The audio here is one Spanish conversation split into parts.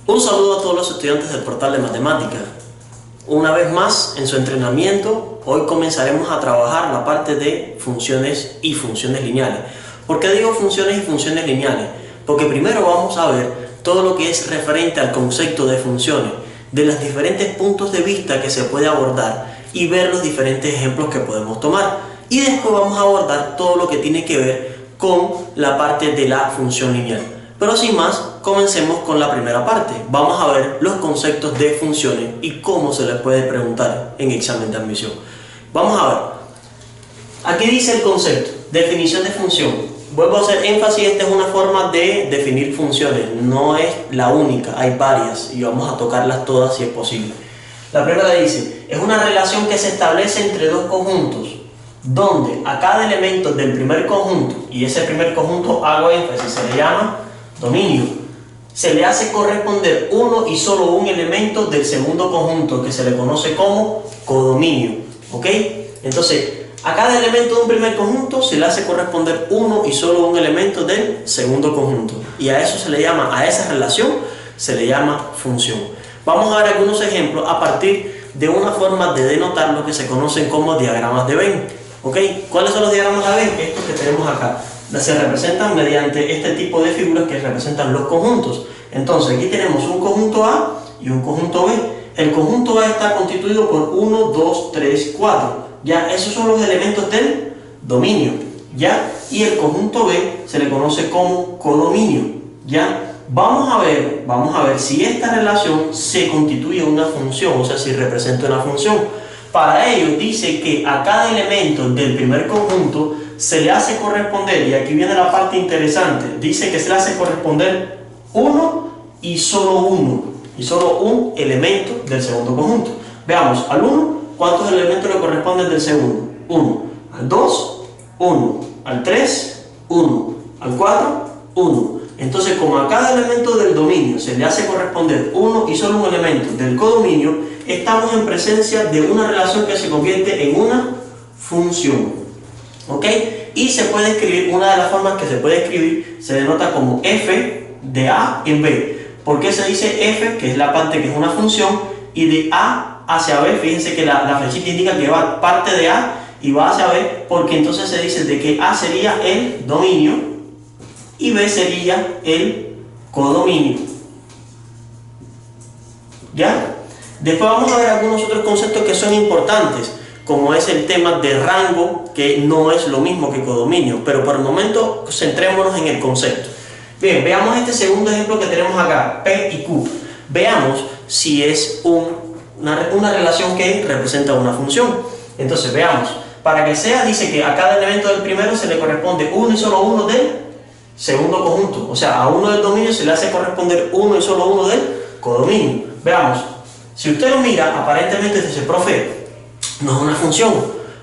Un saludo a todos los estudiantes del portal de matemática. Una vez más en su entrenamiento, hoy comenzaremos a trabajar la parte de funciones y funciones lineales. ¿Por qué digo funciones y funciones lineales? Porque primero vamos a ver todo lo que es referente al concepto de funciones, de los diferentes puntos de vista que se puede abordar y ver los diferentes ejemplos que podemos tomar. Y después vamos a abordar todo lo que tiene que ver con la parte de la función lineal. Pero sin más, comencemos con la primera parte. Vamos a ver los conceptos de funciones y cómo se les puede preguntar en examen de admisión. Vamos a ver. Aquí dice el concepto, definición de función. Vuelvo a hacer énfasis, esta es una forma de definir funciones, no es la única, hay varias y vamos a tocarlas todas si es posible. La primera dice, es una relación que se establece entre dos conjuntos, donde a cada elemento del primer conjunto, y ese primer conjunto, hago énfasis, se le llama dominio, se le hace corresponder uno y solo un elemento del segundo conjunto, que se le conoce como codominio. ¿Ok? Entonces, a cada elemento de un primer conjunto se le hace corresponder uno y solo un elemento del segundo conjunto. Y a eso se le llama, a esa relación se le llama función. Vamos a ver algunos ejemplos a partir de una forma de denotar lo que se conocen como diagramas de Venn. ¿Ok? ¿Cuáles son los diagramas de Venn? Estos que tenemos acá. Se representan mediante este tipo de figuras que representan los conjuntos. Entonces aquí tenemos un conjunto A y un conjunto B. El conjunto A está constituido por 1, 2, 3, 4. Ya, esos son los elementos del dominio. Ya, y el conjunto B se le conoce como codominio. Ya, vamos a ver si esta relación se constituye una función, o sea, si representa una función. Para ello dice que a cada elemento del primer conjunto se le hace corresponder, y aquí viene la parte interesante, dice que se le hace corresponder uno y solo un elemento del segundo conjunto. Veamos, al 1, ¿cuántos elementos le corresponden del segundo? 1. Al 2, 1. Al 3, 1. Al 4, 1. Entonces, como a cada elemento del dominio se le hace corresponder uno y solo un elemento del codominio, estamos en presencia de una relación que se convierte en una función. ¿Ok? Y se puede escribir, una de las formas que se puede escribir se denota como f de a en b. ¿Por qué se dice f, que es la parte que es una función, y de a hacia b? Fíjense que la flechita indica que va parte de a y va hacia b, porque entonces se dice de que a sería el dominio y b sería el codominio. ¿Ya? Después vamos a ver algunos otros conceptos que son importantes, como es el tema de rango, que no es lo mismo que codominio, pero por el momento centrémonos en el concepto. Bien, veamos este segundo ejemplo que tenemos acá, P y Q. Veamos si es una relación que representa una función. Entonces veamos, para que sea, dice que a cada elemento del primero se le corresponde uno y solo uno del segundo conjunto, o sea, a uno del dominio se le hace corresponder uno y solo uno del codominio. Veamos, si usted lo mira, aparentemente dice, profe, no es una función,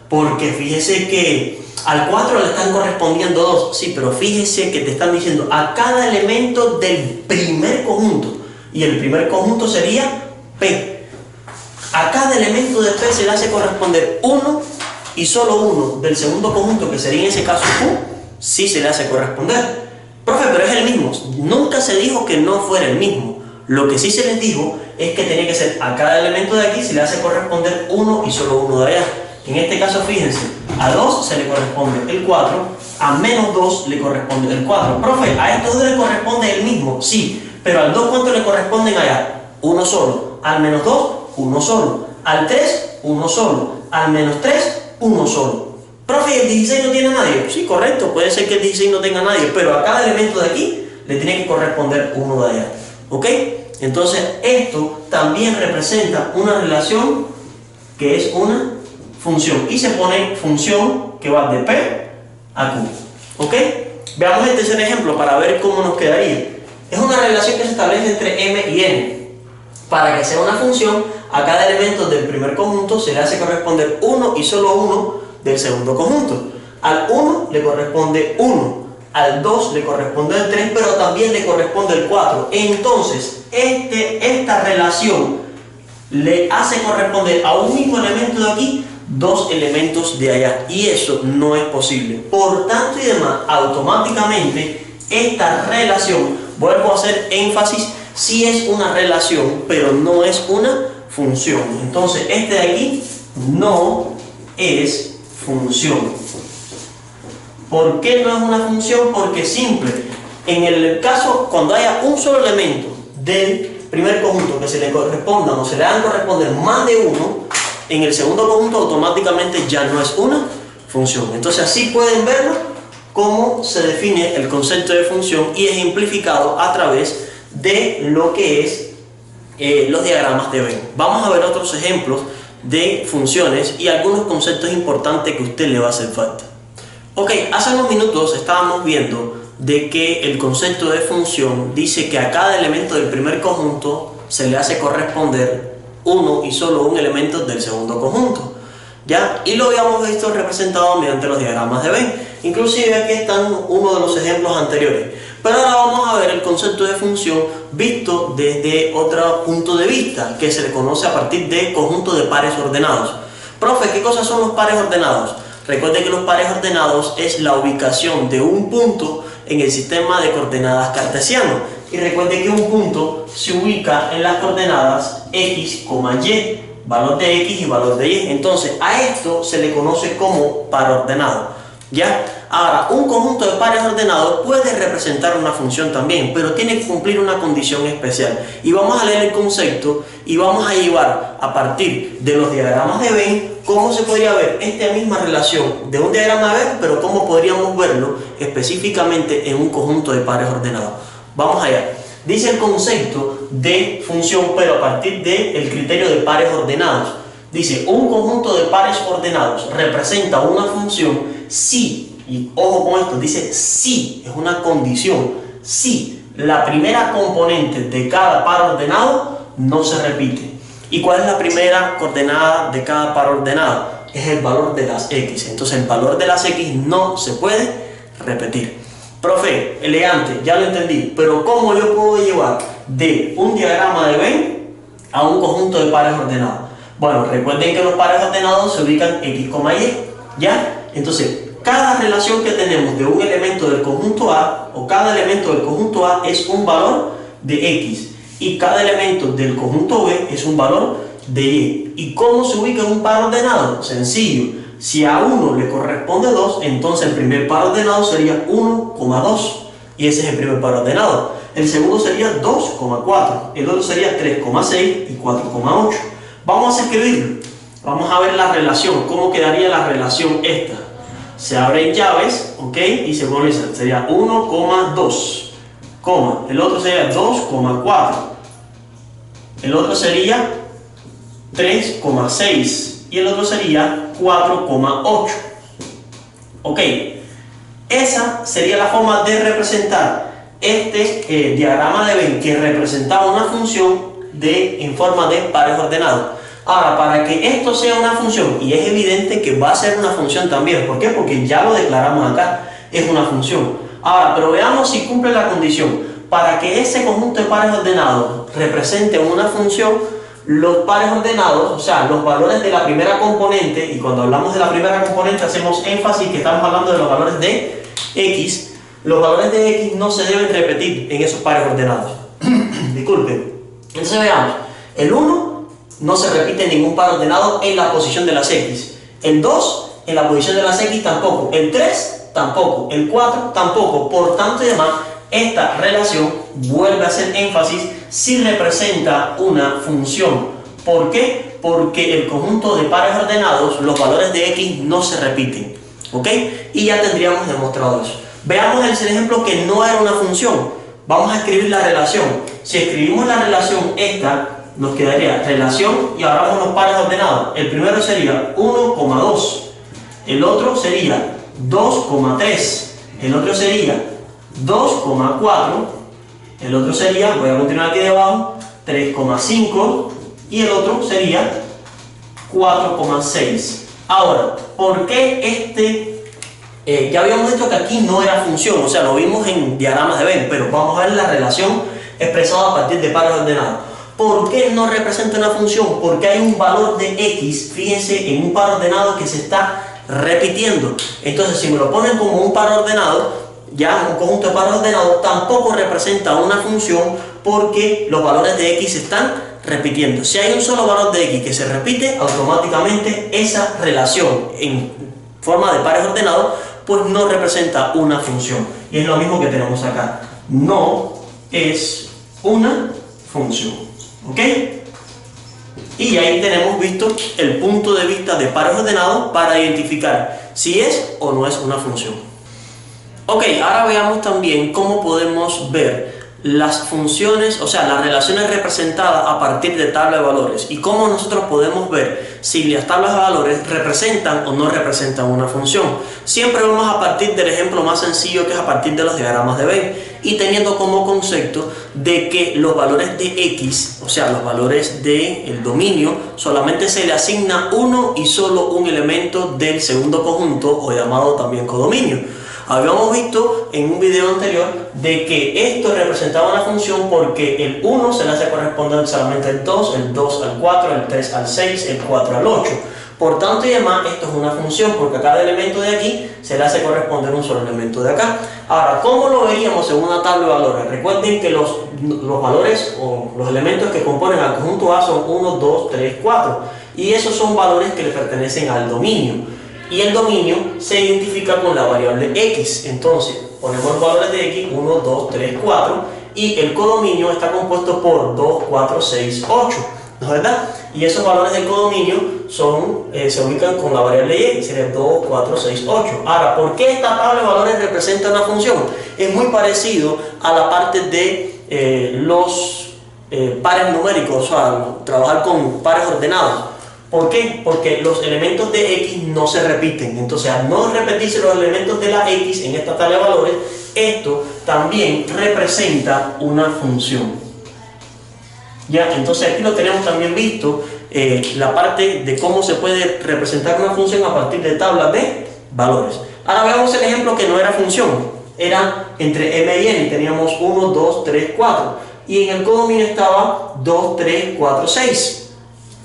porque fíjese que al 4 le están correspondiendo 2. Sí, pero fíjese que te están diciendo a cada elemento del primer conjunto, y el primer conjunto sería P. A cada elemento de P se le hace corresponder uno y solo uno del segundo conjunto, que sería en ese caso Q, sí se le hace corresponder. Profe, pero es el mismo. Nunca se dijo que no fuera el mismo. Lo que sí se les dijo es que tenía que ser a cada elemento de aquí se le hace corresponder uno y solo uno de allá. En este caso, fíjense, a 2 se le corresponde el 4, a menos 2 le corresponde el 4. Profe, a estos dos le corresponde el mismo, sí, pero al 2 ¿cuánto le corresponden allá? Uno solo. Al menos 2, uno solo. Al 3, uno solo. Al menos 3, uno solo. Profe, ¿el 16 no tiene a nadie? Sí, correcto, puede ser que el 16 no tenga a nadie, pero a cada elemento de aquí le tiene que corresponder uno de allá. ¿Ok? Entonces, esto también representa una relación que es una función. Y se pone función que va de P a Q. ¿Ok? Veamos el tercer ejemplo para ver cómo nos quedaría. Es una relación que se establece entre M y N. Para que sea una función, a cada elemento del primer conjunto se le hace corresponder uno y solo uno del segundo conjunto. Al 1 le corresponde 1, al 2 le corresponde el 3, pero también le corresponde el 4. Entonces, esta relación le hace corresponder a un mismo elemento de aquí dos elementos de allá, y eso no es posible. Por tanto y demás, automáticamente esta relación, vuelvo a hacer énfasis, Sí es una relación, pero no es una función. Entonces, este de aquí no es función. ¿Por qué no es una función? Porque simple. En el caso, cuando haya un solo elemento del primer conjunto que se le correspondan o se le hagan corresponder más de uno, en el segundo conjunto automáticamente ya no es una función. Entonces así pueden verlo cómo se define el concepto de función y ejemplificado a través de lo que es los diagramas de Venn. Vamos a ver otros ejemplos de funciones y algunos conceptos importantes que a usted le va a hacer falta. Ok, hace unos minutos estábamos viendo de que el concepto de función dice que a cada elemento del primer conjunto se le hace corresponder uno y solo un elemento del segundo conjunto, ¿ya? Y lo habíamos visto representado mediante los diagramas de Venn. Inclusive aquí están uno de los ejemplos anteriores. Pero ahora vamos a ver el concepto de función visto desde otro punto de vista, que se le conoce a partir de conjuntos de pares ordenados. Profe, ¿qué cosas son los pares ordenados? Recuerde que los pares ordenados es la ubicación de un punto en el sistema de coordenadas cartesiano. Y recuerde que un punto se ubica en las coordenadas x, y, valor de x y valor de y. Entonces a esto se le conoce como par ordenado, ¿ya? Ahora, un conjunto de pares ordenados puede representar una función también, pero tiene que cumplir una condición especial. Y vamos a leer el concepto y vamos a llevar a partir de los diagramas de Venn cómo se podría ver esta misma relación de un diagrama de Venn, pero cómo podríamos verlo específicamente en un conjunto de pares ordenados. Vamos allá. Dice el concepto de función, pero a partir del criterio de pares ordenados. Dice, un conjunto de pares ordenados representa una función si, y ojo con esto, dice si, es una condición, si la primera componente de cada par ordenado no se repite. ¿Y cuál es la primera coordenada de cada par ordenado? Es el valor de las x. Entonces el valor de las x no se puede repetir. Profe, elegante, ya lo entendí, pero ¿cómo yo puedo llevar de un diagrama de Venn a un conjunto de pares ordenados? Bueno, recuerden que los pares ordenados se ubican x, y, ¿ya? Entonces, cada relación que tenemos de un elemento del conjunto A o cada elemento del conjunto A es un valor de x y cada elemento del conjunto B es un valor de y. ¿Y cómo se ubica un par ordenado? Sencillo. Si a uno le corresponde 2, entonces el primer par ordenado sería 1,2 y ese es el primer par ordenado. El segundo sería 2,4, el otro sería 3,6 y 4,8. Vamos a escribirlo. Vamos a ver la relación. ¿Cómo quedaría la relación esta? Se abren llaves, ¿ok? Y se pone, sería 1,2, el otro sería 2,4, el otro sería 3,6 y el otro sería 4,8. ¿Ok? Esa sería la forma de representar este diagrama de Venn que representaba una función en forma de pares ordenados. Ahora, para que esto sea una función, y es evidente que va a ser una función también, ¿por qué? Porque ya lo declaramos acá, es una función. Ahora, pero veamos si cumple la condición. Para que ese conjunto de pares ordenados represente una función, los pares ordenados, o sea, los valores de la primera componente, y cuando hablamos de la primera componente hacemos énfasis que estamos hablando de los valores de x, los valores de x no se deben repetir en esos pares ordenados. Disculpen. Entonces veamos, el 1 no se repite ningún par ordenado en la posición de las x. El 2 en la posición de las x tampoco. El 3 tampoco. El 4 tampoco. Por tanto y demás, esta relación vuelve a hacer énfasis si representa una función. ¿Por qué? Porque el conjunto de pares ordenados, los valores de x no se repiten. ¿Ok? Y ya tendríamos demostrado eso. Veamos el ejemplo que no era una función. Vamos a escribir la relación. Si escribimos la relación esta, nos quedaría relación y ahora vamos los pares ordenados. El primero sería 1,2, el otro sería 2,3, el otro sería 2,4, el otro sería, voy a continuar aquí debajo, 3,5 y el otro sería 4,6. Ahora, ¿por qué ya habíamos dicho que aquí no era función, o sea, lo vimos en diagramas de Venn, pero vamos a ver la relación expresada a partir de pares ordenados. ¿Por qué no representa una función? Porque hay un valor de x, fíjense, en un par ordenado que se está repitiendo. Entonces, si me lo ponen como un par ordenado, ya un conjunto de pares ordenados, tampoco representa una función porque los valores de x se están repitiendo. Si hay un solo valor de x que se repite, automáticamente esa relación en forma de pares ordenados pues no representa una función. Y es lo mismo que tenemos acá. No es una función. ¿Ok? Y ahí tenemos visto el punto de vista de pares ordenados para identificar si es o no es una función. Ok, ahora veamos también cómo podemos ver las funciones, o sea, las relaciones representadas a partir de tabla de valores y cómo nosotros podemos ver si las tablas de valores representan o no representan una función. Siempre vamos a partir del ejemplo más sencillo, que es a partir de los diagramas de Venn, y teniendo como concepto de que los valores de x, o sea, los valores del dominio, solamente se le asigna uno y solo un elemento del segundo conjunto, o llamado también codominio. Habíamos visto en un video anterior de que esto representaba una función porque el 1 se le hace corresponder solamente al 2, el 2 al 4, el 3 al 6, el 4 al 8. Por tanto y demás, esto es una función porque a cada elemento de aquí se le hace corresponder un solo elemento de acá. Ahora, ¿cómo lo veríamos en una tabla de valores? Recuerden que los valores o los elementos que componen al conjunto A son 1, 2, 3, 4. Y esos son valores que le pertenecen al dominio. Y el dominio se identifica con la variable x. Entonces, ponemos los valores de x, 1, 2, 3, 4. Y el codominio está compuesto por 2, 4, 6, 8. ¿No es verdad? Y esos valores del codominio se ubican con la variable y, sería 2, 4, 6, 8. Ahora, ¿por qué esta tabla de valores representa una función? Es muy parecido a la parte de los pares numéricos, o sea, trabajar con pares ordenados. ¿Por qué? Porque los elementos de x no se repiten. Entonces, al no repetirse los elementos de la x en esta tabla de valores, esto también representa una función. ¿Ya? Entonces, aquí lo tenemos también visto, la parte de cómo se puede representar una función a partir de tablas de valores. Ahora veamos el ejemplo que no era función. Era entre m y n. Teníamos 1, 2, 3, 4. Y en el codominio estaba 2, 3, 4, 6.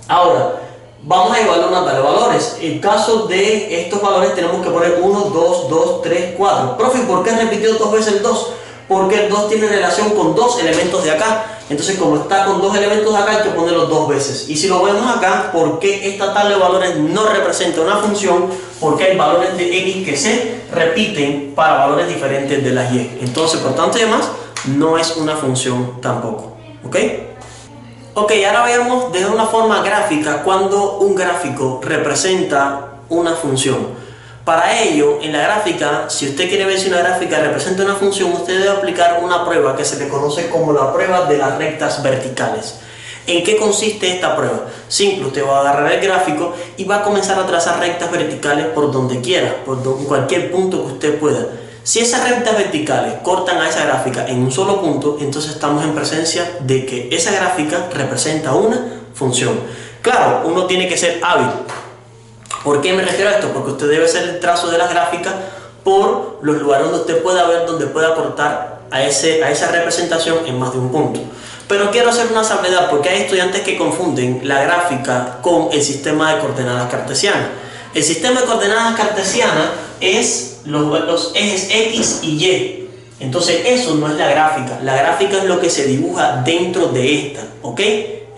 Ahora, vamos a evaluar una tabla de valores. En caso de estos valores tenemos que poner 1, 2, 2, 3, 4. Profe, ¿por qué repitió dos veces el 2? Porque el 2 tiene relación con dos elementos de acá. Entonces, como está con dos elementos de acá, hay que ponerlo dos veces. Y si lo vemos acá, ¿por qué esta tabla de valores no representa una función? Porque hay valores de x que se repiten para valores diferentes de las y. Entonces, por tanto y demás, no es una función tampoco. ¿Ok? Ok, ahora veamos de una forma gráfica cuando un gráfico representa una función. Para ello, en la gráfica, si usted quiere ver si una gráfica representa una función, usted debe aplicar una prueba que se le conoce como la prueba de las rectas verticales. ¿En qué consiste esta prueba? Simple, usted va a agarrar el gráfico y va a comenzar a trazar rectas verticales por donde quiera, por cualquier punto que usted pueda. Si esas rectas verticales cortan a esa gráfica en un solo punto, entonces estamos en presencia de que esa gráfica representa una función. Claro, uno tiene que ser hábil. ¿Por qué me refiero a esto? Porque usted debe hacer el trazo de las gráficas por los lugares donde usted pueda ver, donde pueda cortar a esa representación en más de un punto. Pero quiero hacer una salvedad porque hay estudiantes que confunden la gráfica con el sistema de coordenadas cartesianas. El sistema de coordenadas cartesianas es los ejes X y Y. Entonces eso no es la gráfica. La gráfica es lo que se dibuja dentro de esta, ¿ok?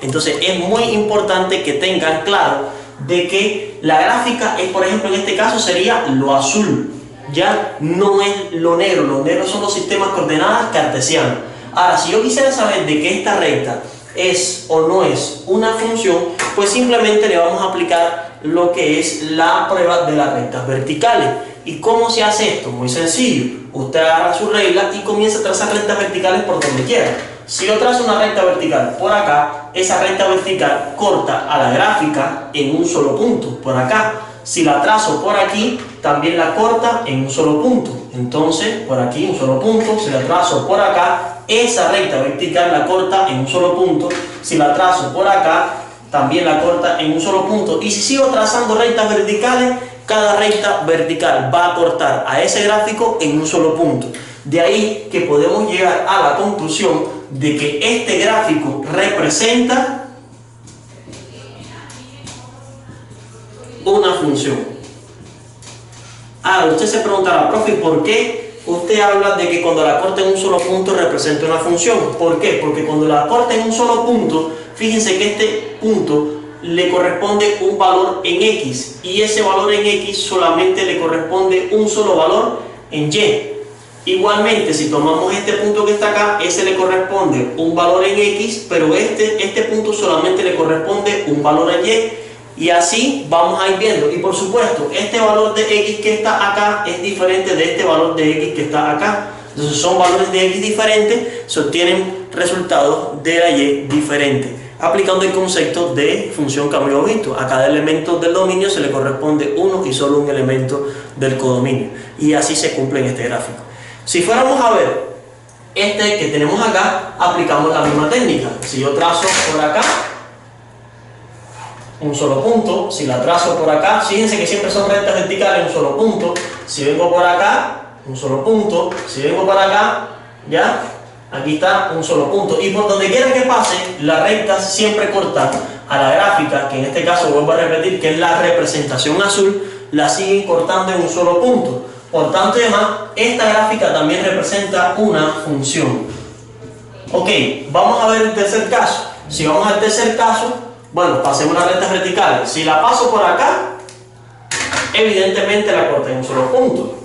Entonces es muy importante que tengan claro de que la gráfica es, por ejemplo, en este caso sería lo azul, ya no es lo negro son los sistemas de coordenadas cartesianas. Ahora, si yo quisiera saber de que esta recta es o no es una función, pues simplemente le vamos a aplicar lo que es la prueba de las rectas verticales. ¿Y cómo se hace esto? Muy sencillo. Usted agarra su regla y comienza a trazar rectas verticales por donde quiera. Si yo trazo una recta vertical por acá, esa recta vertical corta a la gráfica en un solo punto, por acá. Si la trazo por aquí, también la corta en un solo punto. Entonces, por aquí un solo punto. Si la trazo por acá, esa recta vertical la corta en un solo punto. Si la trazo por acá, también la corta en un solo punto. Y si sigo trazando rectas verticales, cada recta vertical va a cortar a ese gráfico en un solo punto. De ahí que podemos llegar a la conclusión de que este gráfico representa una función. Ahora usted se preguntará, profe, ¿por qué usted habla de que cuando la corta en un solo punto representa una función. ¿Por qué? Porque cuando la corta en un solo punto, fíjense que este punto le corresponde un valor en X, y ese valor en X solamente le corresponde un solo valor en Y. Igualmente, si tomamos este punto que está acá, ese le corresponde un valor en X, pero este punto solamente le corresponde un valor en Y. Y así vamos a ir viendo. Y por supuesto, este valor de X que está acá es diferente de este valor de X que está acá. Entonces son valores de X diferentes, se obtienen resultados de la Y diferentes, aplicando el concepto de función cambio objeto. A cada elemento del dominio se le corresponde uno y solo un elemento del codominio. Y así se cumple en este gráfico. Si fuéramos a ver este que tenemos acá, aplicamos la misma técnica. Si yo trazo por acá un solo punto, si la trazo por acá, fíjense que siempre son rectas verticales, un solo punto. Si vengo por acá, un solo punto. Si vengo para acá, ya, aquí está un solo punto. Y por donde quiera que pase, la recta siempre corta a la gráfica, que en este caso vuelvo a repetir que es la representación azul, la siguen cortando en un solo punto. Por tanto y demás, esta gráfica también representa una función. Ok, vamos a ver el tercer caso. Si vamos al tercer caso, bueno, pasemos las rectas verticales. Si la paso por acá, evidentemente la corto en un solo punto.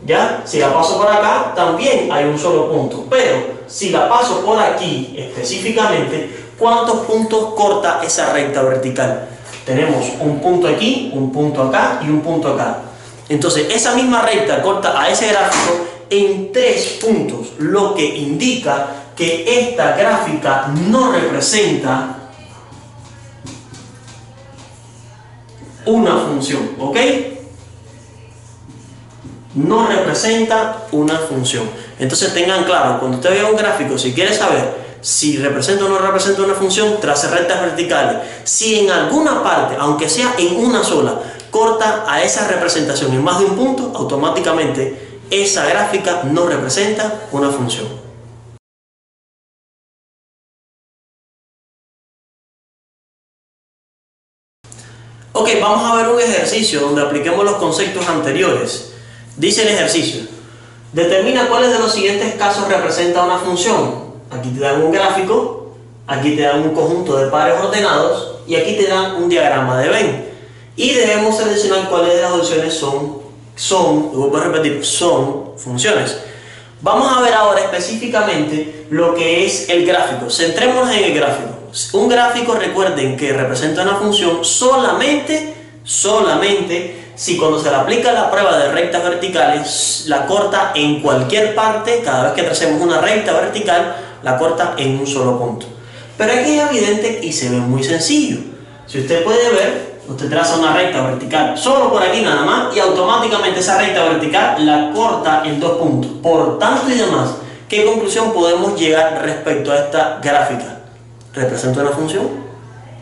¿Ya? Si la paso por acá, también hay un solo punto. Pero si la paso por aquí específicamente, ¿cuántos puntos corta esa recta vertical? Tenemos un punto aquí, un punto acá y un punto acá. Entonces, esa misma recta corta a ese gráfico en 3 puntos, lo que indica que esta gráfica no representa una función, ¿ok? No representa una función. Entonces tengan claro, cuando usted vea un gráfico, si quiere saber si representa o no representa una función, trace rectas verticales. Si en alguna parte, aunque sea en una sola, corta a esa representación en más de un punto, automáticamente esa gráfica no representa una función. Ok, vamos a ver un ejercicio donde apliquemos los conceptos anteriores. Dice el ejercicio: determina cuáles de los siguientes casos representa una función. Aquí te dan un gráfico, aquí te dan un conjunto de pares ordenados y aquí te dan un diagrama de Venn. Y debemos seleccionar cuáles de las opciones vuelvo a repetir, son funciones. Vamos a ver ahora específicamente lo que es el gráfico. Centrémonos en el gráfico. Un gráfico, recuerden que representa una función solamente si cuando se le aplica la prueba de rectas verticales la corta en cualquier parte. Cada vez que tracemos una recta vertical la corta en un solo punto. Pero aquí es evidente y se ve muy sencillo. Si usted puede ver, usted traza una recta vertical solo por aquí nada más y automáticamente esa recta vertical la corta en 2 puntos. Por tanto y demás, ¿qué conclusión podemos llegar respecto a esta gráfica? ¿Representa una función?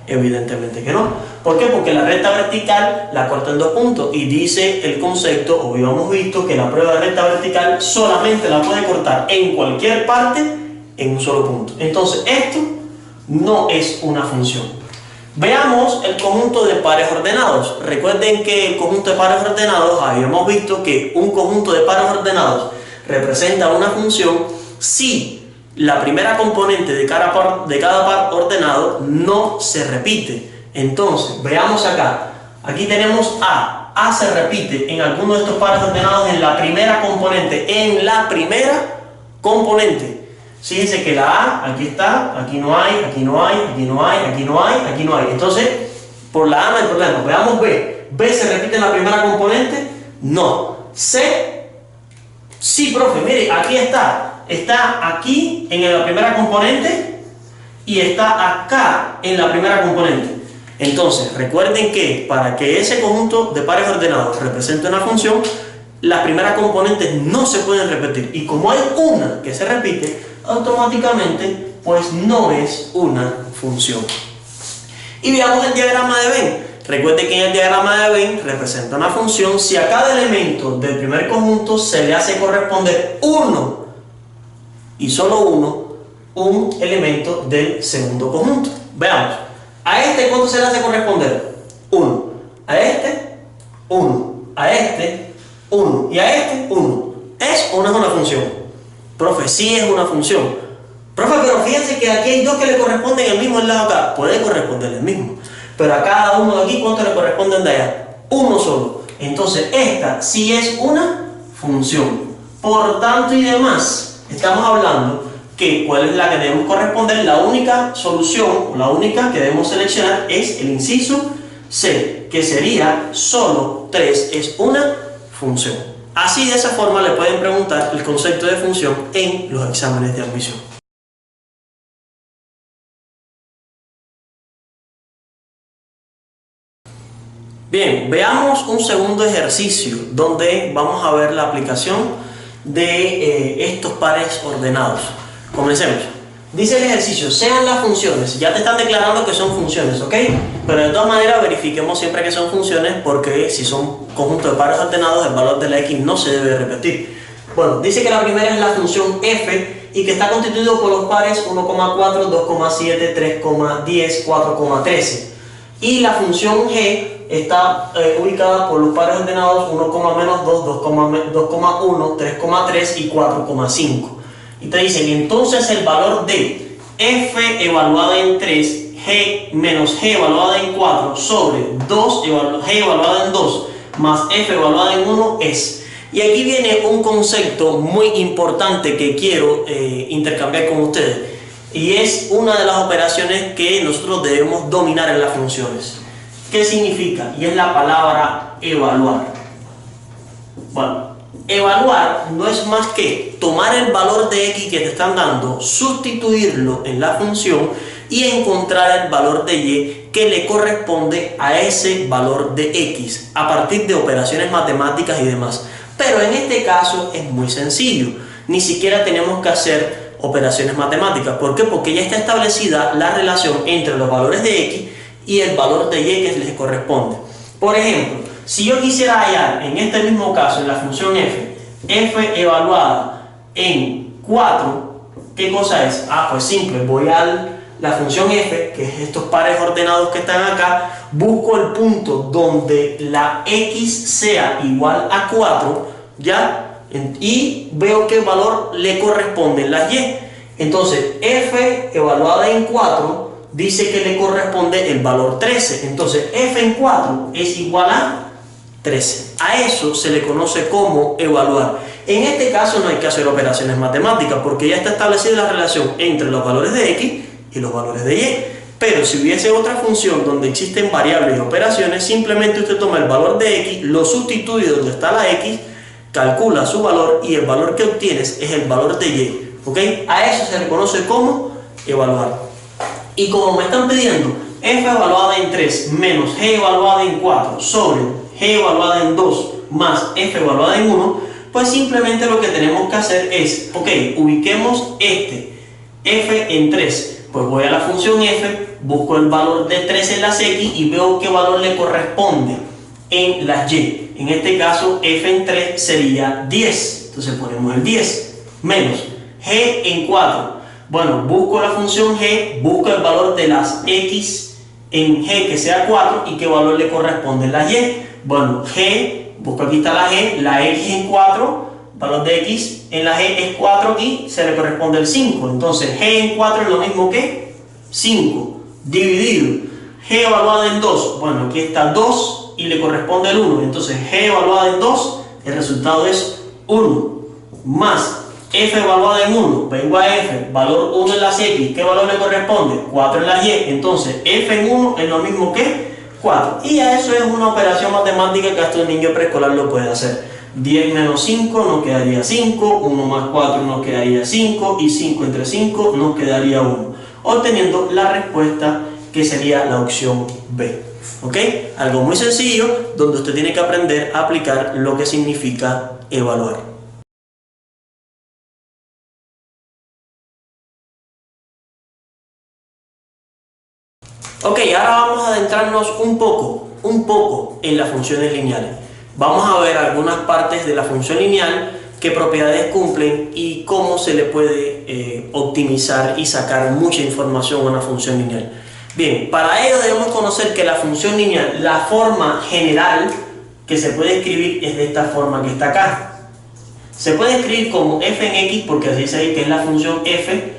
Evidentemente que no. ¿Por qué? Porque la recta vertical la corta en 2 puntos y dice el concepto, o habíamos visto, que la prueba de recta vertical solamente la puede cortar en cualquier parte en un solo punto. Entonces esto no es una función. Veamos el conjunto de pares ordenados. Recuerden que el conjunto de pares ordenados, habíamos visto que un conjunto de pares ordenados representa una función si la primera componente de cada par ordenado no se repite. Entonces, veamos acá. Aquí tenemos A. A se repite en alguno de estos pares ordenados en la primera componente. En la primera componente. Fíjense que la A, aquí está, aquí no hay, aquí no hay, aquí no hay, aquí no hay, aquí no hay. Entonces, por la A no hay problema. Veamos B. ¿B se repite en la primera componente? No. C. Sí, profe, mire, aquí está. Está aquí en la primera componente y está acá en la primera componente. Entonces, recuerden que para que ese conjunto de pares ordenados represente una función, las primeras componentes no se pueden repetir. Y como hay una que se repite, automáticamente pues no es una función. Y veamos el diagrama de Venn. Recuerden que en el diagrama de Venn representa una función si a cada elemento del primer conjunto se le hace corresponder uno y solo un elemento del segundo conjunto. Veamos. A este, ¿cuánto se le hace corresponder? 1. A este, 1. A este, 1. Y a este, 1. ¿Es o no es una función? Profe, sí es una función. Profe, pero fíjense que aquí hay dos que le corresponden el mismo al lado acá. Puede corresponder el mismo. Pero a cada uno de aquí, ¿cuánto le corresponden de allá? Uno solo. Entonces, esta sí es una función. Por tanto y demás, estamos hablando que cuál es la que debemos corresponder. La única solución, o la única que debemos seleccionar es el inciso C, que sería solo 3 es una función. Así, de esa forma, le pueden preguntar el concepto de función en los exámenes de admisión. Bien, veamos un segundo ejercicio donde vamos a ver la aplicación de estos pares ordenados. Comencemos. Dice el ejercicio, sean las funciones, ya te están declarando que son funciones, ¿ok? Pero de todas maneras verifiquemos siempre que son funciones, porque si son conjuntos de pares ordenados, el valor de la x no se debe repetir. Bueno, dice que la primera es la función f y que está constituido por los pares 1,4, 2,7, 3,10, 4,13. Y la función g está ubicada por los pares ordenados 1, -2, 2,1, 3,3 y 4,5. Y te dicen, entonces el valor de f evaluada en 3, g menos g evaluada en 4 sobre 2 g evaluada en 2 más f evaluada en 1 es. Y aquí viene un concepto muy importante que quiero intercambiar con ustedes. Y es una de las operaciones que nosotros debemos dominar en las funciones. ¿Qué significa? Y es la palabra evaluar. Bueno, evaluar no es más que tomar el valor de x que te están dando, sustituirlo en la función y encontrar el valor de y que le corresponde a ese valor de x a partir de operaciones matemáticas y demás. Pero en este caso es muy sencillo, ni siquiera tenemos que hacer operaciones matemáticas. ¿Por qué? Porque ya está establecida la relación entre los valores de x y el valor de y que les corresponde. Por ejemplo, si yo quisiera hallar en este mismo caso, en la función f evaluada en 4, ¿qué cosa es? Pues simple, voy a la función f, que es estos pares ordenados que están acá, busco el punto donde la x sea igual a 4, ¿ya? Y veo qué valor le corresponden las y. Entonces, f evaluada en 4 dice que le corresponde el valor 13. Entonces, f en 4 es igual a 13. A eso se le conoce como evaluar. En este caso no hay que hacer operaciones matemáticas porque ya está establecida la relación entre los valores de x y los valores de y. Pero si hubiese otra función donde existen variables y operaciones, simplemente usted toma el valor de x, lo sustituye donde está la x, calcula su valor y el valor que obtienes es el valor de y. ¿Ok? A eso se le conoce como evaluar. Y como me están pidiendo f evaluada en 3 menos g evaluada en 4 sobre g evaluada en 2 más f evaluada en 1, pues simplemente lo que tenemos que hacer es, ok, ubiquemos este f en 3, pues voy a la función f, busco el valor de 3 en las x y veo qué valor le corresponde en las y. En este caso f en 3 sería 10, entonces ponemos el 10 menos g en 4. Bueno, busco la función g, busco el valor de las x en g que sea 4 y qué valor le corresponde en la y. Bueno, g, busco aquí está la x en 4, valor de x en la g es 4 y se le corresponde el 5. Entonces g en 4 es lo mismo que 5 dividido g evaluada en 2. Bueno, aquí está 2 y le corresponde el 1. Entonces g evaluada en 2, el resultado es 1 más f evaluada en 1, vengo a f, valor 1 en las x, ¿qué valor le corresponde? 4 en las y, entonces f en 1 es lo mismo que 4. Y a eso es una operación matemática que hasta un niño preescolar lo puede hacer. 10 menos 5 nos quedaría 5, 1 más 4 nos quedaría 5 y 5 entre 5 nos quedaría 1, obteniendo la respuesta que sería la opción B. ¿Ok? Algo muy sencillo donde usted tiene que aprender a aplicar lo que significa evaluar. Ok, ahora vamos a adentrarnos un poco en las funciones lineales. Vamos a ver algunas partes de la función lineal, qué propiedades cumplen y cómo se le puede optimizar y sacar mucha información a una función lineal. Bien, para ello debemos conocer que la función lineal, la forma general que se puede escribir es de esta forma que está acá. Se puede escribir como f en x, porque así se dice que es la función f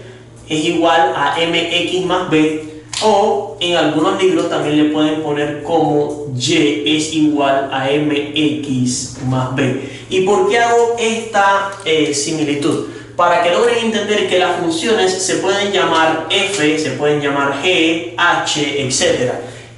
es igual a mx más b, o en algunos libros también le pueden poner como y es igual a mx más b. ¿Y por qué hago esta similitud? Para que logren entender que las funciones se pueden llamar f, se pueden llamar g, h, etc.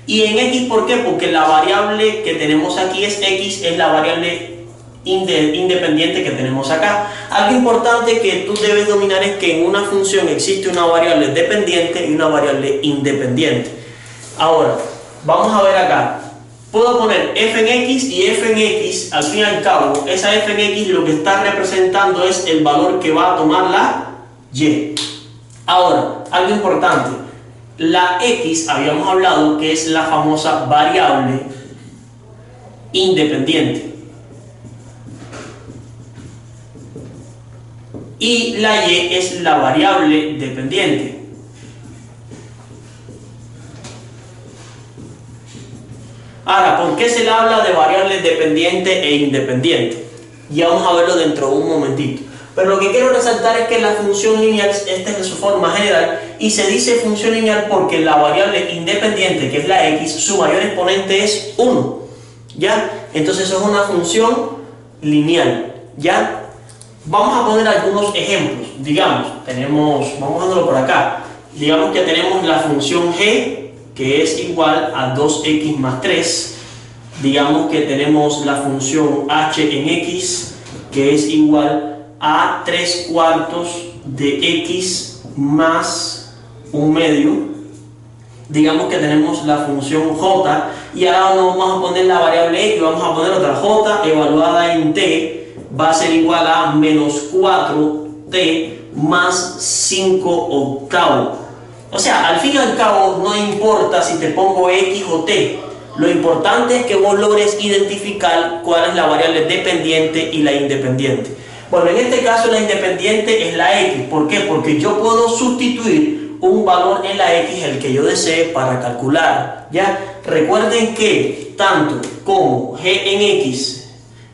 Y en x, ¿por qué? Porque la variable que tenemos aquí es x, es la variable independiente que tenemos acá. Algo importante que tú debes dominar es que en una función existe una variable dependiente y una variable independiente. Ahora, vamos a ver acá. Puedo poner f en x y f en x, al fin y al cabo, esa f en x lo que está representando es el valor que va a tomar la y. Ahora, algo importante. La x, habíamos hablado que es la famosa variable independiente. Y la y es la variable dependiente. Ahora, ¿por qué se le habla de variables dependiente e independiente? Ya vamos a verlo dentro de un momentito. Pero lo que quiero resaltar es que la función lineal, esta es de su forma general, y se dice función lineal porque la variable independiente, que es la x, su mayor exponente es 1. ¿Ya? Entonces eso es una función lineal. ¿Ya? Vamos a poner algunos ejemplos. Digamos, vamos a verlo por acá. Digamos que tenemos la función g, que es igual a 2x más 3. Digamos que tenemos la función h en x, que es igual a 3/4 de x más 1/2. Digamos que tenemos la función j, y ahora no vamos a poner la variable x, vamos a poner otra j evaluada en t, va a ser igual a menos 4t más 5/8. O sea, al fin y al cabo no importa si te pongo x o t, lo importante es que vos logres identificar cuál es la variable dependiente y la independiente. Bueno, en este caso la independiente es la x. ¿Por qué? Porque yo puedo sustituir un valor en la x, el que yo desee, para calcular. ¿Ya? Recuerden que tanto como g en x,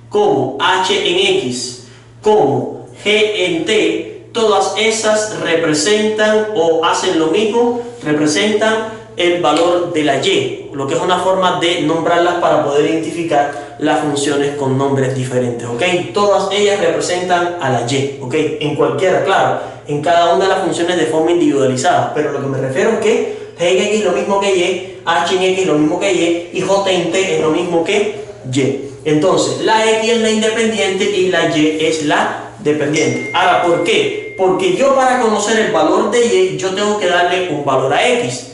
como h en x, como g en t, todas esas representan o hacen lo mismo, representan el valor de la y, lo que es una forma de nombrarlas para poder identificar las funciones con nombres diferentes, ¿ok? Todas ellas representan a la y, ¿ok? En cualquiera, claro, en cada una de las funciones de forma individualizada, pero lo que me refiero es que g en x es lo mismo que y, h en x es lo mismo que y j en t es lo mismo que y. Entonces, la x es la independiente y la y es la dependiente. Ahora, ¿por qué? Porque yo, para conocer el valor de y, yo tengo que darle un valor a x.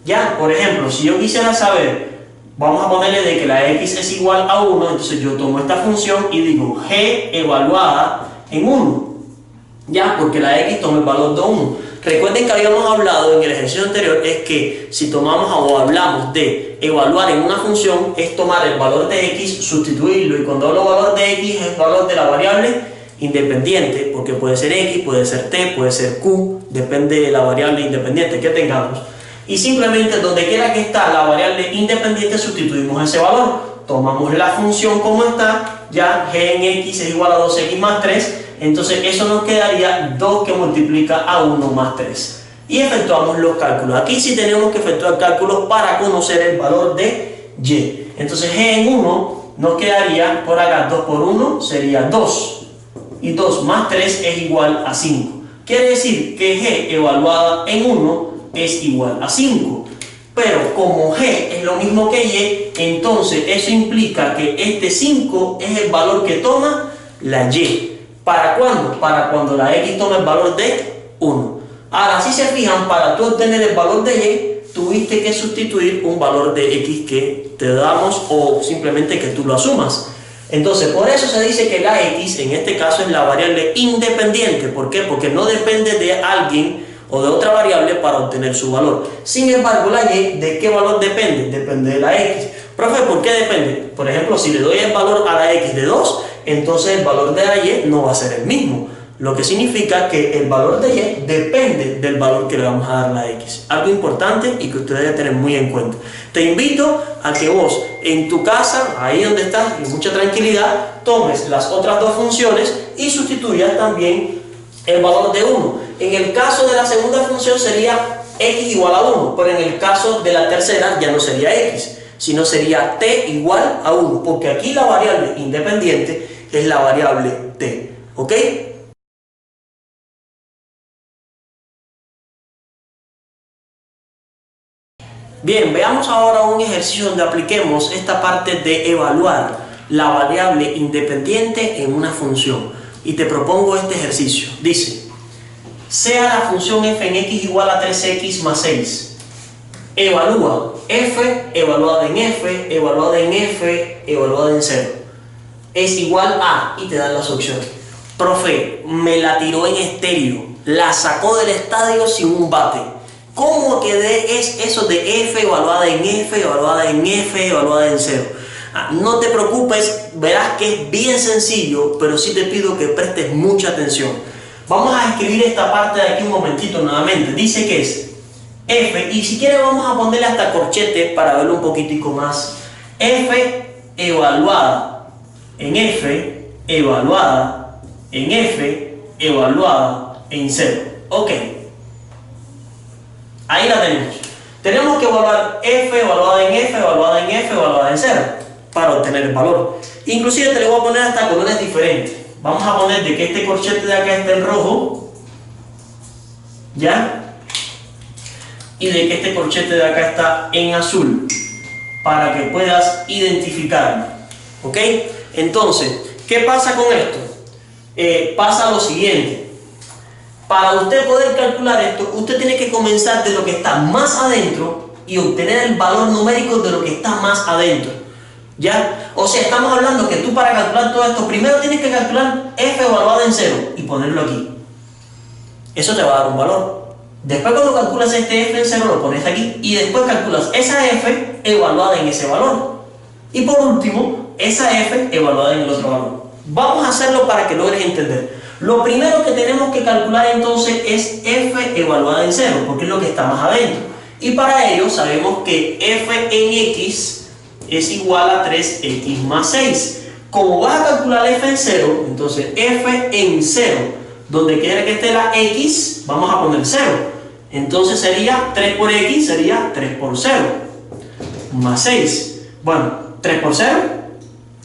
Ya, por ejemplo, si yo quisiera saber, vamos a ponerle de que la x es igual a 1, entonces yo tomo esta función y digo g evaluada en 1. Ya, porque la x toma el valor de 1. Recuerden que habíamos hablado en el ejercicio anterior, es que si tomamos o hablamos de evaluar en una función, es tomar el valor de x, sustituirlo, y cuando hablo valor de x es el valor de la variable independiente, porque puede ser x, puede ser t, puede ser q, depende de la variable independiente que tengamos. Y simplemente donde quiera que está la variable independiente sustituimos ese valor, tomamos la función como está, ya g en x es igual a 2x más 3, entonces eso nos quedaría 2 que multiplica a 1 más 3. Y efectuamos los cálculos. Aquí sí tenemos que efectuar cálculos para conocer el valor de y. Entonces g en 1 nos quedaría por acá, 2 por 1 sería 2. Y 2 más 3 es igual a 5. Quiere decir que g evaluada en 1 es igual a 5. Pero como g es lo mismo que y, entonces eso implica que este 5 es el valor que toma la y. ¿Para cuándo? Para cuando la x toma el valor de 1. Ahora, si se fijan, para tú obtener el valor de y, tuviste que sustituir un valor de x que te damos o simplemente que tú lo asumas. Entonces, por eso se dice que la x, en este caso, es la variable independiente. ¿Por qué? Porque no depende de alguien o de otra variable para obtener su valor. Sin embargo, la y, ¿de qué valor depende? Depende de la x. Profe, ¿por qué depende? Por ejemplo, si le doy el valor a la x de 2, entonces el valor de la y no va a ser el mismo. lo que significa que el valor de y depende del valor que le vamos a dar a la x. Algo importante y que usted debe tener muy en cuenta. Te invito a que vos en tu casa, ahí donde estás, en mucha tranquilidad, tomes las otras dos funciones y sustituyas también el valor de 1. En el caso de la segunda función sería x igual a 1, pero en el caso de la tercera ya no sería x, sino sería t igual a 1, porque aquí la variable independiente es la variable t. ¿Ok? Bien, veamos ahora un ejercicio donde apliquemos esta parte de evaluar la variable independiente en una función. Y te propongo este ejercicio. Dice, sea la función f en x igual a 3x más 6. Evalúa f evaluada en f, evaluada en f, evaluada en 0. Es igual a, y te dan las opciones. Profe, me la tiró en estéreo, la sacó del estadio sin un bate. ¿Cómo quedé es eso de f evaluada en f, evaluada en f, evaluada en 0? No te preocupes, verás que es bien sencillo, pero sí te pido que prestes mucha atención. Vamos a escribir esta parte de aquí un momentito nuevamente. Dice que es f, y si quieres vamos a ponerle hasta corchete para verlo un poquitico más. F evaluada en f, evaluada en f, evaluada en 0. Ok. Ahí la tenemos. Tenemos que evaluar f evaluada en f, evaluada en f, evaluada en 0 para obtener el valor. Inclusive te lo voy a poner hasta colores diferentes. Vamos a poner de que este corchete de acá esté en rojo, ¿ya? Y de que este corchete de acá está en azul, para que puedas identificarlo. ¿Ok? Entonces, ¿qué pasa con esto? Pasa lo siguiente. Para usted poder calcular esto, usted tiene que comenzar de lo que está más adentro y obtener el valor numérico de lo que está más adentro. ¿Ya? O sea, estamos hablando que tú para calcular todo esto, primero tienes que calcular f evaluada en 0 y ponerlo aquí. Eso te va a dar un valor. Después cuando calculas este f en 0 lo pones aquí y después calculas esa f evaluada en ese valor. Y por último, esa f evaluada en el otro valor. Vamos a hacerlo para que logres entender. Lo primero que tenemos que calcular entonces es f evaluada en 0, porque es lo que está más adentro. Y para ello sabemos que f en x es igual a 3x más 6. Como vas a calcular f en 0, entonces f en 0, donde quiera que esté la x, vamos a poner 0. Entonces sería 3 por x, sería 3 por 0, más 6. Bueno, 3 por 0,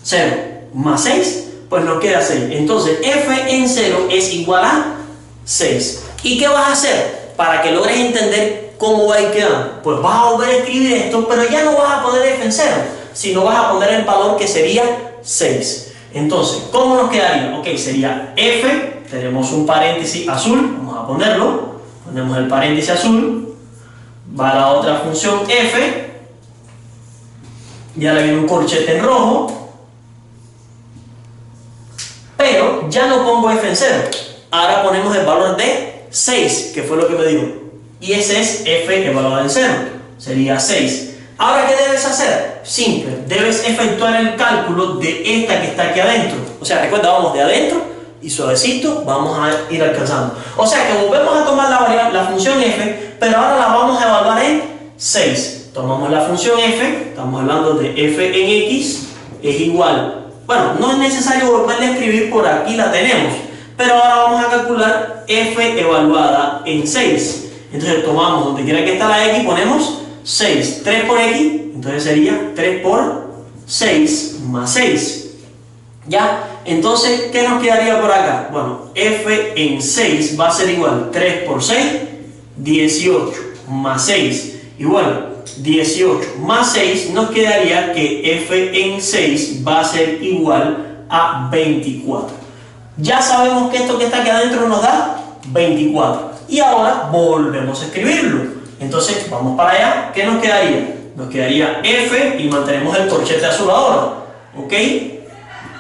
0, más 6. Pues nos queda 6. Entonces f en 0 es igual a 6. ¿Y qué vas a hacer? Para que logres entender cómo va a ir quedando. Pues vas a volver a escribir esto, pero ya no vas a poner f en 0, sino vas a poner el valor que sería 6. Entonces, ¿cómo nos quedaría? Ok, sería f, tenemos un paréntesis azul, vamos a ponerlo, ponemos el paréntesis azul, va la otra función f, ya le viene un corchete en rojo, pero ya no pongo f en 0, ahora ponemos el valor de 6, que fue lo que me dio, y ese es f evaluado en 0, sería 6. Ahora, ¿qué debes hacer? Simple, debes efectuar el cálculo de esta que está aquí adentro. O sea, recuerda, vamos de adentro y suavecito vamos a ir alcanzando. O sea, que volvemos a tomar la función f, pero ahora la vamos a evaluar en 6. Tomamos la función f, estamos hablando de f en x, es igual. Bueno, no es necesario volverla a escribir, por aquí la tenemos. Pero ahora vamos a calcular f evaluada en 6. Entonces tomamos donde quiera que está la x, ponemos 6, 3 por x, entonces sería 3 por 6 más 6. ¿Ya? Entonces, ¿qué nos quedaría por acá? Bueno, f en 6 va a ser igual 3 por 6, 18 más 6. Y bueno, 18 más 6 nos quedaría que f en 6 va a ser igual a 24. Ya sabemos que esto que está aquí adentro nos da 24. Y ahora volvemos a escribirlo. Entonces, vamos para allá. ¿Qué nos quedaría? Nos quedaría f y mantenemos el corchete azul ahora. ¿Ok?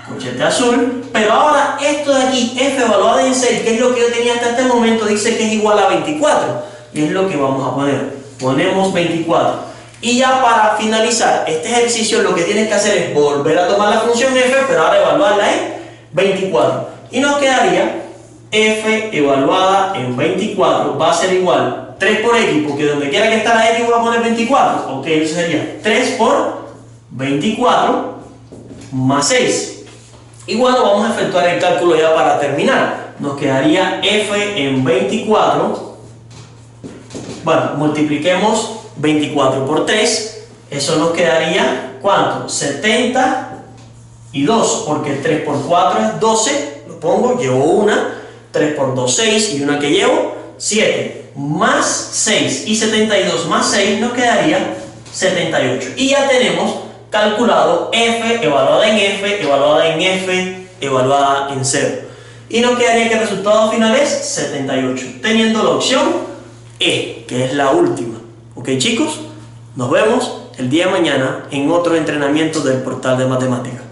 Corchete azul. Pero ahora, esto de aquí, f evaluada en 6, que es lo que yo tenía hasta este momento, dice que es igual a 24. Y es lo que vamos a poner. Ponemos 24. Y ya para finalizar este ejercicio, lo que tienes que hacer es volver a tomar la función f, pero ahora evaluarla en 24. Y nos quedaría f evaluada en 24 va a ser igual 3 por x, porque donde quiera que está la x voy a poner 24. Ok, eso sería 3 por 24 más 6. Y bueno, vamos a efectuar el cálculo ya para terminar. Nos quedaría f en 24. Bueno, multipliquemos 24 por 3. Eso nos quedaría, ¿cuánto? 72, porque 3 por 4 es 12. Lo pongo, llevo una. 3 por 2, 6, y una que llevo, 7. Más 6 y 72 más 6 nos quedaría 78. Y ya tenemos calculado f evaluada en f, evaluada en f, evaluada en 0. Y nos quedaría que el resultado final es 78, teniendo la opción E, que es la última. Ok, chicos, nos vemos el día de mañana en otro entrenamiento del portal de matemáticas.